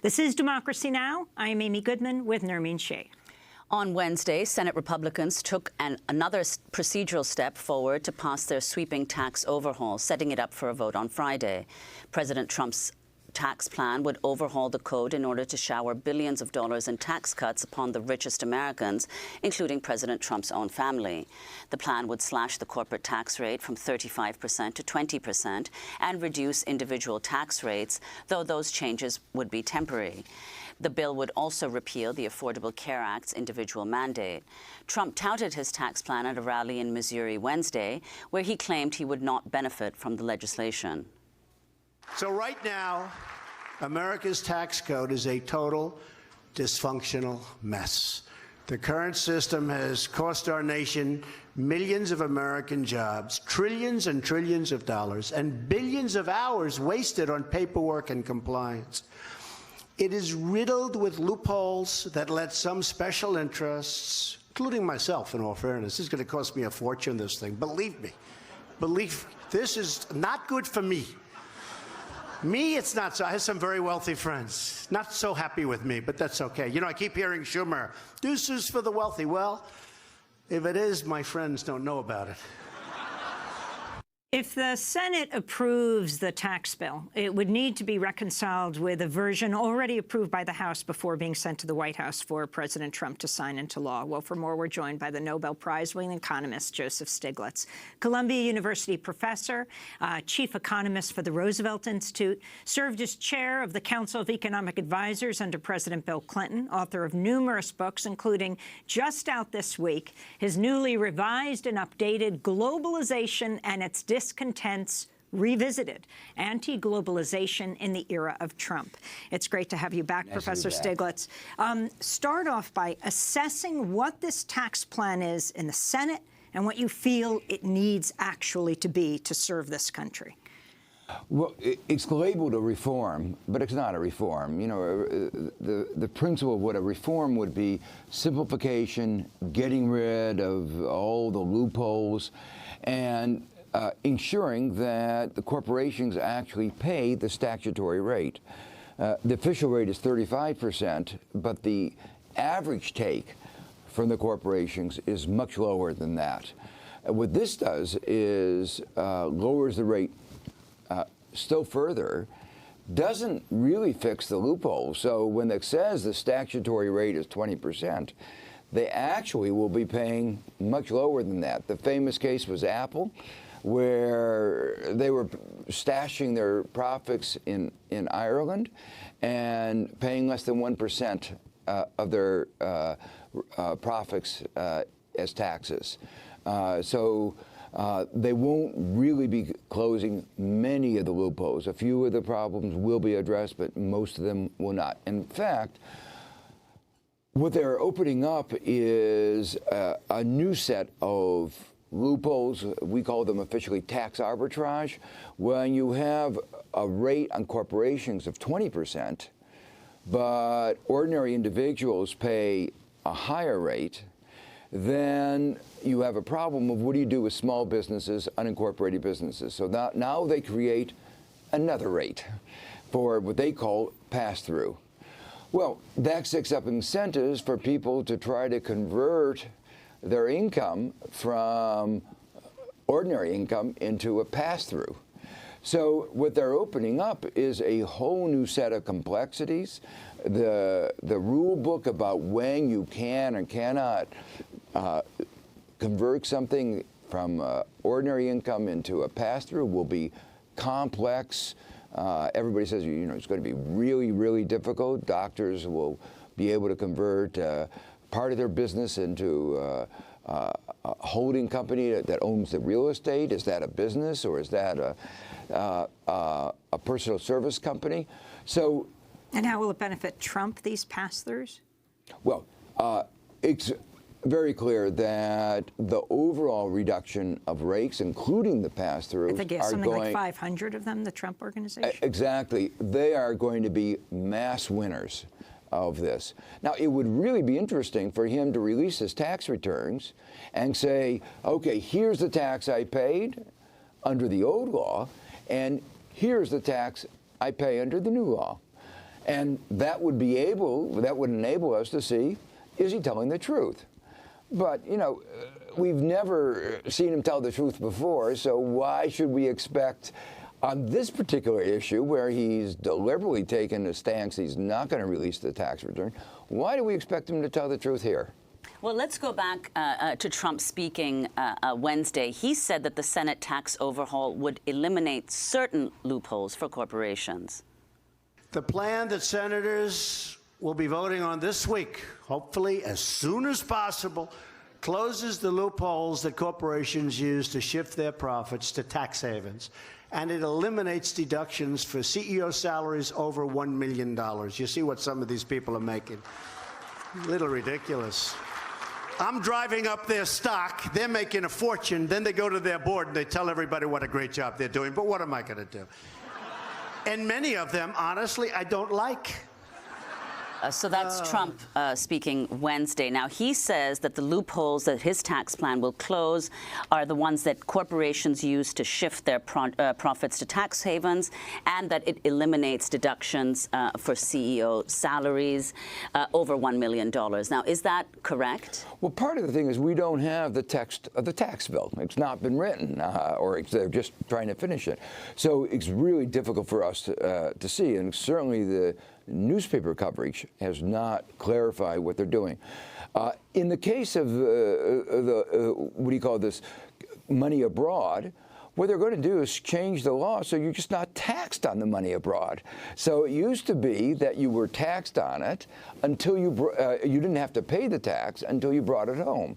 This is Democracy Now! I'm Amy Goodman with Nermeen Sheikh. On Wednesday, Senate Republicans took another procedural step forward to pass their sweeping tax overhaul, setting it up for a vote on Friday. President Trump's tax plan would overhaul the code in order to shower billions of dollars in tax cuts upon the richest Americans, including President Trump's own family. The plan would slash the corporate tax rate from 35% to 20% and reduce individual tax rates, though those changes would be temporary. The bill would also repeal the Affordable Care Act's individual mandate. Trump touted his tax plan at a rally in Missouri Wednesday, where he claimed he would not benefit from the legislation. So right now, America's tax code is a total dysfunctional mess. The current system has cost our nation millions of American jobs, trillions and trillions of dollars, and billions of hours wasted on paperwork and compliance. It is riddled with loopholes that let some special interests, including myself, in all fairness, this is going to cost me a fortune, this thing. Believe me. This is not good for me. Me, it's not so. I have some very wealthy friends. Not so happy with me, but that's okay. You know, I keep hearing Schumer, this is for the wealthy. Well, if it is, my friends don't know about it. If the Senate approves the tax bill, it would need to be reconciled with a version already approved by the House before being sent to the White House for President Trump to sign into law. Well, for more, we're joined by the Nobel Prize-winning economist Joseph Stiglitz, Columbia University professor, chief economist for the Roosevelt Institute, served as chair of the Council of Economic Advisors under President Bill Clinton, author of numerous books, including, just out this week, his newly revised and updated Globalization and Its Discontents Revisited, Anti-Globalization in the Era of Trump. It's great to have you back, Professor Stiglitz. Start off by assessing what this tax plan is in the Senate and what you feel it needs actually to be to serve this country. Well, it's labeled a reform, but it's not a reform. You know, the principle of what a reform would be: simplification, getting rid of all the loopholes, and ensuring that the corporations actually pay the statutory rate. The official rate is 35%, but the average take from the corporations is much lower than that. What this does is lowers the rate still further, doesn't really fix the loophole. So when it says the statutory rate is 20%, they actually will be paying much lower than that. The famous case was Apple, where they were stashing their profits in Ireland and paying less than 1% of their profits as taxes. So they won't really be closing many of the loopholes. A few of the problems will be addressed, but most of them will not. In fact, what they're opening up is a new set of loopholes. We call them officially tax arbitrage. When you have a rate on corporations of 20%, but ordinary individuals pay a higher rate, then you have a problem of what do you do with small businesses, unincorporated businesses. So now they create another rate for what they call pass-through. Well, that sets up incentives for people to try to convert their income from ordinary income into a pass-through. So what they're opening up is a whole new set of complexities. The rule book about when you can and cannot convert something from ordinary income into a pass-through will be complex. Everybody says, you know, it's going to be really, really difficult. Doctors will be able to convert part of their business into a holding company that owns the real estate. Is that a business, or is that a personal service company? So, and how will it benefit Trump, these pass-throughs? Well, it's very clear that the overall reduction of rates, including the pass-throughs, I think he has something like 500 of them, the Trump organization. Exactly. They are going to be mass winners of this. Now, it would really be interesting for him to release his tax returns and say, okay, here's the tax I paid under the old law, and here's the tax I pay under the new law. And that would enable us to see, is he telling the truth? But, you know, we've never seen him tell the truth before, so why should we expect on this particular issue, where he's deliberately taken a stance he's not going to release the tax return, why do we expect him to tell the truth here? Well, let's go back to Trump speaking Wednesday. He said that the Senate tax overhaul would eliminate certain loopholes for corporations. The plan that senators will be voting on this week, hopefully as soon as possible, closes the loopholes that corporations use to shift their profits to tax havens. And it eliminates deductions for CEO salaries over $1 million. You see what some of these people are making. A little ridiculous. I'm driving up their stock. They're making a fortune. Then they go to their board and they tell everybody what a great job they're doing. But what am I going to do? And many of them, honestly, I don't like. So that's Trump speaking Wednesday. Now, he says that the loopholes that his tax plan will close are the ones that corporations use to shift their profits to tax havens, and that it eliminates deductions for CEO salaries over $1 million. Now, is that correct? Well, part of the thing is we don't have the text of the tax bill. It's not been written, or they're just trying to finish it. So it's really difficult for us to see, and certainly the newspaper coverage has not clarified what they're doing. In the case of what do you call this, money abroad, what they're going to do is change the law so you're just not taxed on the money abroad. So it used to be that you were taxed on it until you didn't have to pay the tax until you brought it home.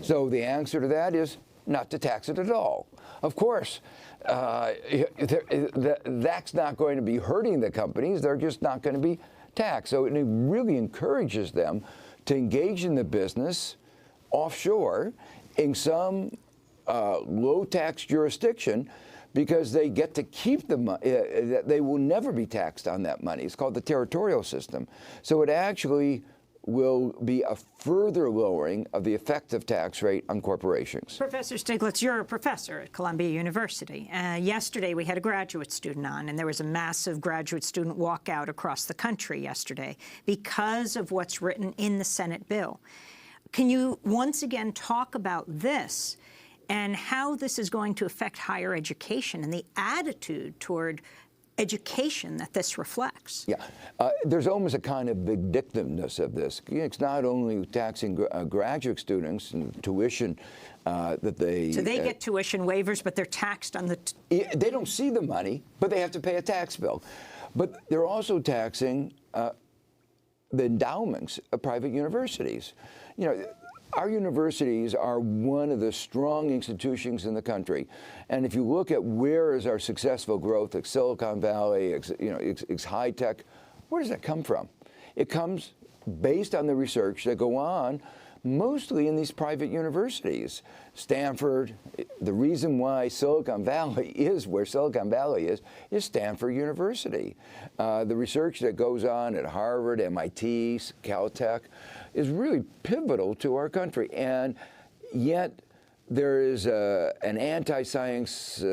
So the answer to that is not to tax it at all. Of course, that's not going to be hurting the companies. They're just not going to be taxed. So it really encourages them to engage in the business offshore in some low-tax jurisdiction, because they get to keep the money. They will never be taxed on that money. It's called the territorial system. So it actually will be a further lowering of the effective tax rate on corporations. Professor Stiglitz, you're a professor at Columbia University. Yesterday, we had a graduate student on, and there was a massive graduate student walkout across the country yesterday because of what's written in the Senate bill. Can you once again talk about this and how this is going to affect higher education and the attitude toward education that this reflects? Yeah, there's almost a kind of vindictiveness of this. It's not only taxing graduate students and tuition that they... So they get tuition waivers, but they're taxed on the... They don't see the money, but they have to pay a tax bill. But they're also taxing the endowments of private universities. You know, our universities are one of the strong institutions in the country, and if you look at where is our successful growth, like Silicon Valley, it's high tech, where does that come from? It comes based on the research that go on mostly in these private universities. Stanford, the reason why Silicon Valley is where Silicon Valley is Stanford University. The research that goes on at Harvard, MIT, Caltech is really pivotal to our country. And yet there is an anti-science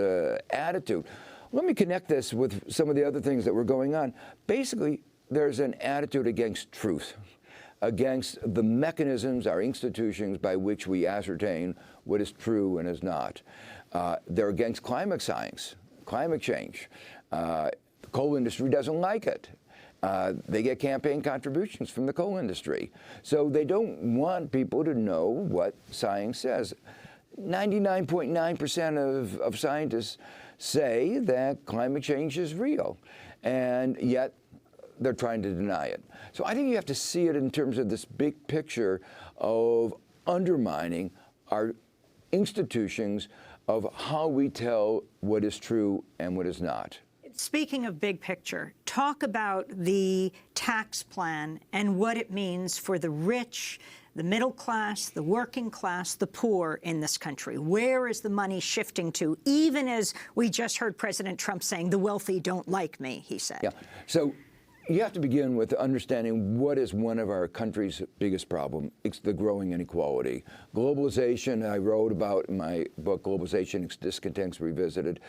attitude. Let me connect this with some of the other things that were going on. Basically, there's an attitude against truth, against the mechanisms, our institutions, by which we ascertain what is true and is not. They're against climate science, climate change. The coal industry doesn't like it. They get campaign contributions from the coal industry. So they don't want people to know what science says. 99.9% of scientists say that climate change is real, and yet they're trying to deny it. So I think you have to see it in terms of this big picture of undermining our institutions, of how we tell what is true and what is not. Speaking of big picture, talk about the tax plan and what it means for the rich, the middle class, the working class, the poor in this country. Where is the money shifting to, even as we just heard President Trump saying, the wealthy don't like me, he said. Yeah. So you have to begin with understanding what is one of our country's biggest problem. It's the growing inequality. Globalization, I wrote about in my book, Globalization, Discontents Revisited.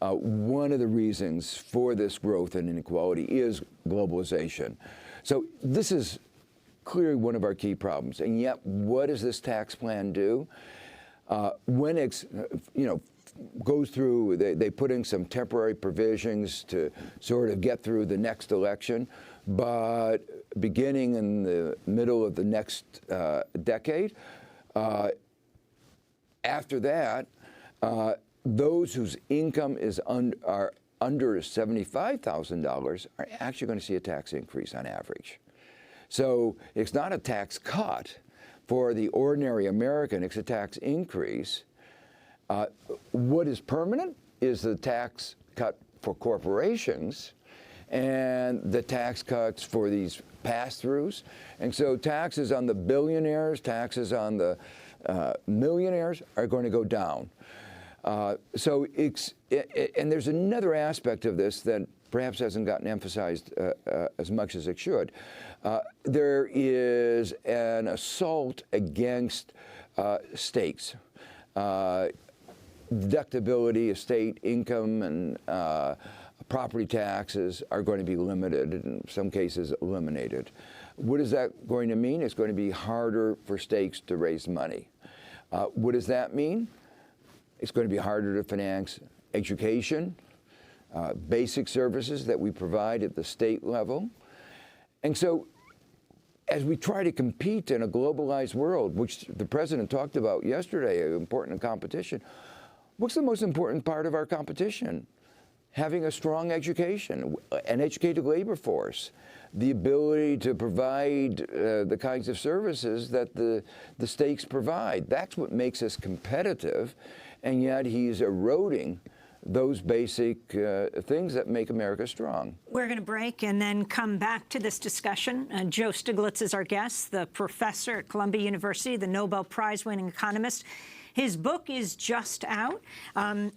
One of the reasons for this growth in inequality is globalization. So this is clearly one of our key problems. And yet, what does this tax plan do? When it's, goes through, they put in some temporary provisions to sort of get through the next election, but beginning in the middle of the next decade, after that, those whose income is are under $75,000 are actually going to see a tax increase on average. So it's not a tax cut for the ordinary American, it's a tax increase. What is permanent is the tax cut for corporations and the tax cuts for these pass-throughs. And so taxes on the billionaires, taxes on the millionaires are going to go down. And there's another aspect of this that perhaps hasn't gotten emphasized as much as it should. There is an assault against states. Deductibility of state income and property taxes are going to be limited, in some cases eliminated. What is that going to mean? It's going to be harder for states to raise money. What does that mean? It's going to be harder to finance education, basic services that we provide at the state level. And so as we try to compete in a globalized world, which the president talked about yesterday, important competition, what's the most important part of our competition? Having a strong education, an educated labor force, the ability to provide the kinds of services that the states provide. That's what makes us competitive, and yet he's eroding those basic things that make America strong. We're going to break and then come back to this discussion. Joe Stiglitz is our guest, the professor at Columbia University, the Nobel Prize-winning economist. His book is just out.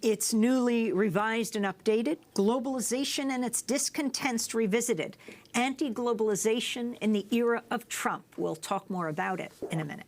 It's newly revised and updated, Globalization and Its Discontents Revisited, Anti-Globalization in the Era of Trump. We'll talk more about it in a minute.